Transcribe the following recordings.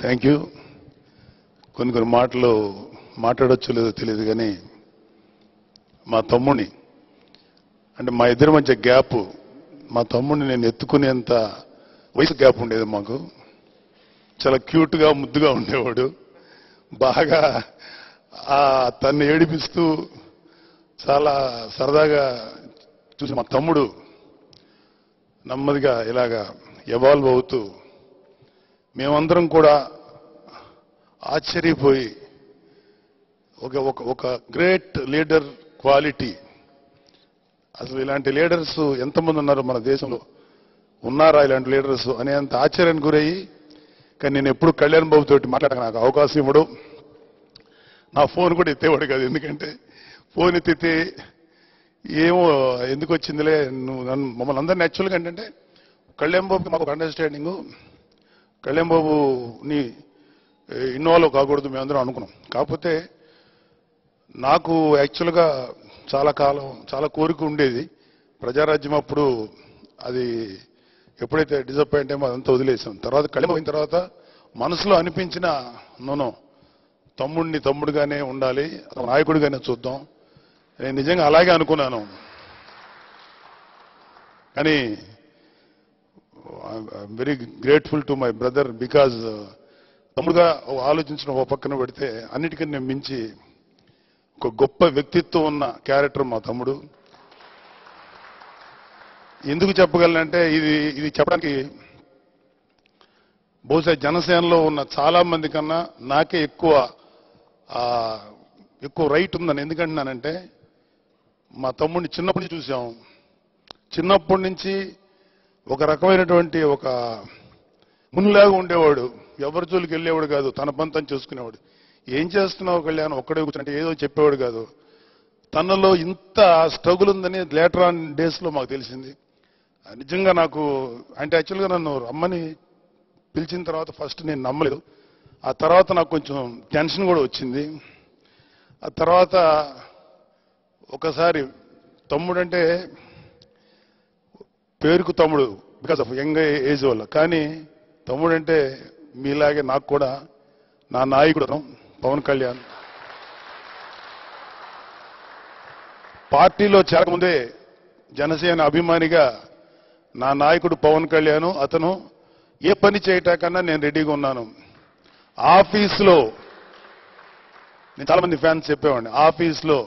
Thank you. కొన్ని మాటలు మాట్లాడొచ్చో లేదో తెలియదు కానీ మా తమ్ముడిని అంటే మా ఇద్దరి మధ్య గ్యాప్, మా తమ్ముడిని నేను ఎత్తుకునేంత వయసు గ్యాప్ ఉండేది మాకు. చాలా క్యూట్గా ముద్దుగా ఉండేవాడు. బాగా తన్ని ఏడిపిస్తూ చాలా సరదాగా చూసి మా తమ్ముడు నెమ్మదిగా ఇలాగా ఎవాల్వ్ అవుతూ మేమందరం కూడా ఆశ్చర్యపోయి ఒక గ్రేట్ లీడర్ క్వాలిటీ. అసలు ఇలాంటి లీడర్స్ ఎంతమంది ఉన్నారు మన దేశంలో, ఉన్నారా ఇలాంటి లీడర్స్ అనేంత ఆశ్చర్యానికి గురయ్యి. కానీ నేను ఎప్పుడు కళ్యాణ్ బాబు తోటి మాట్లాడక నాకు అవకాశం ఇవ్వడు. నా ఫోన్ కూడా ఎత్తేవాడు కాదు. ఎందుకంటే ఫోన్ ఎత్తితే ఏమో ఎందుకు వచ్చిందిలే, నువ్వు మమ్మల్ని అందరినీ యాక్చువల్గా ఏంటంటే కళ్యాణ్ బాబుకి మాకు ఒక అండర్స్టాండింగు, కళ్యాణ్ బాబుని ఇన్వాల్వ్ కాకూడదు మేమందరం అనుకున్నాం. కాకపోతే నాకు యాక్చువల్గా చాలా కాలం చాలా కోరిక ఉండేది ప్రజారాజ్యం. అప్పుడు అది ఎప్పుడైతే డిసప్పాయింట్ అయ్యో అదంతా వదిలేసాం. తర్వాత కళ్యాణ్ అయిన తర్వాత మనసులో అనిపించిన నోనో తమ్ముడిని తమ్ముడుగానే ఉండాలి, నాయకుడిగానే చూద్దాం. నేను నిజంగా అలాగే అనుకున్నాను. కానీ I'm very grateful to my brother because తమ్ముడుగా ఆలోచించడం ఒక పక్కన పెడితే అన్నిటికన్నా మించి ఒక గొప్ప వ్యక్తిత్వం ఉన్న క్యారెక్టర్ మా తమ్ముడు. ఎందుకు చెప్పగలనంటే ఇది చెప్పడానికి బహుశా జనసేనలో ఉన్న చాలా మంది కన్నా నాకే ఎక్కువ రైట్ ఉందని. ఎందుకంటున్నానంటే మా తమ్ముడిని చిన్నప్పటి నుంచి చూసాం. చిన్నప్పటి నుంచి ఒక రకమైనటువంటి ఒక మునిలాగా ఉండేవాడు. ఎవరి జోలికి వెళ్ళేవాడు కాదు, తన పని తను చేసుకునేవాడు. ఏం చేస్తున్నావు కళ్యాణ్ ఒక్కడే కూర్చుంటే ఏదో చెప్పేవాడు కాదు. తనలో ఇంత స్ట్రగుల్ ఉందని లేటర్ ఆన్ డేస్లో మాకు తెలిసింది. నిజంగా నాకు అంటే యాక్చువల్గా నన్ను రమ్మని పిలిచిన తర్వాత ఫస్ట్ నేను నమ్మలేదు. ఆ తర్వాత నాకు కొంచెం టెన్షన్ కూడా వచ్చింది. ఆ తర్వాత ఒకసారి తమ్ముడు అంటే పేరుకు తమ్ముడు బికాస్ ఆఫ్ యంగ్ ఏజ్ వల్ల, కానీ తమ్ముడు అంటే మీలాగే నాకు కూడా నా నాయకుడు పవన్ కళ్యాణ్. పార్టీలో చేరకముందే జనసేన అభిమానిగా నా నాయకుడు పవన్ కళ్యాణ్, అతను ఏ పని చేయటాకన్నా నేను రెడీగా ఉన్నాను. ఆఫీస్లో నేను చాలా మంది ఫ్యాన్స్ చెప్పేవాడిని, ఆఫీస్లో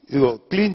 ఇదిగో క్లీన్